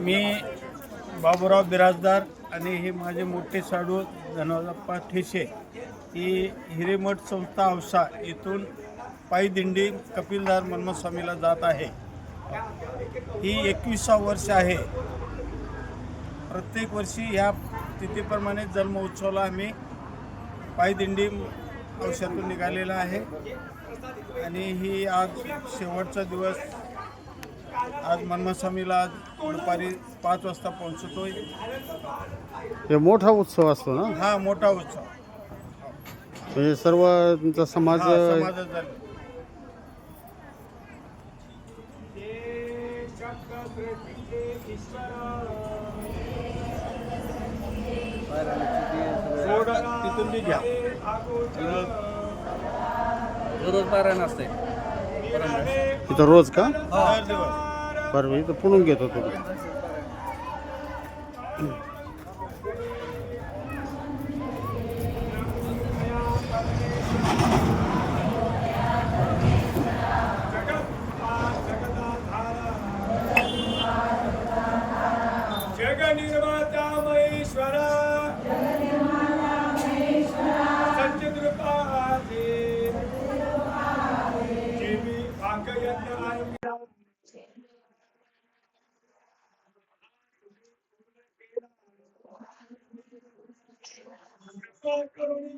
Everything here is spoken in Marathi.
मी बाबूराव बिराजदार आणि हे माझे मोठे साडू धनराजप्पा ठेसे ही हिरेमठ संस्था औसा इथून पायी दिंडी कपिलदार मन्मथ स्वामीला जात आहे। ही 21वा वर्ष आहे। प्रत्येक वर्षी या तिथीप्रमाणे जन्मोत्सवाला आम्ही पायी दिंडी औषधातून निघालेला आहे आणि ही आज शेवटचा दिवस। आज मन्मथ स्वामीला दुपारी 5 वाजता पोहोचतोय। हे मोठा उत्सव असतो ना? हा मोठा उत्सव म्हणजे सर्व तुमचा समाज समाजाचा तिथून बी घ्या। रोज पारायण असते इथं रोज का? हर दिवस बरं इथं पुणून घेतो तुम्ही। जगनिर्माता महेश्वर सत्यद्रुपादे जीवी भाग्ययज्ञ करुणी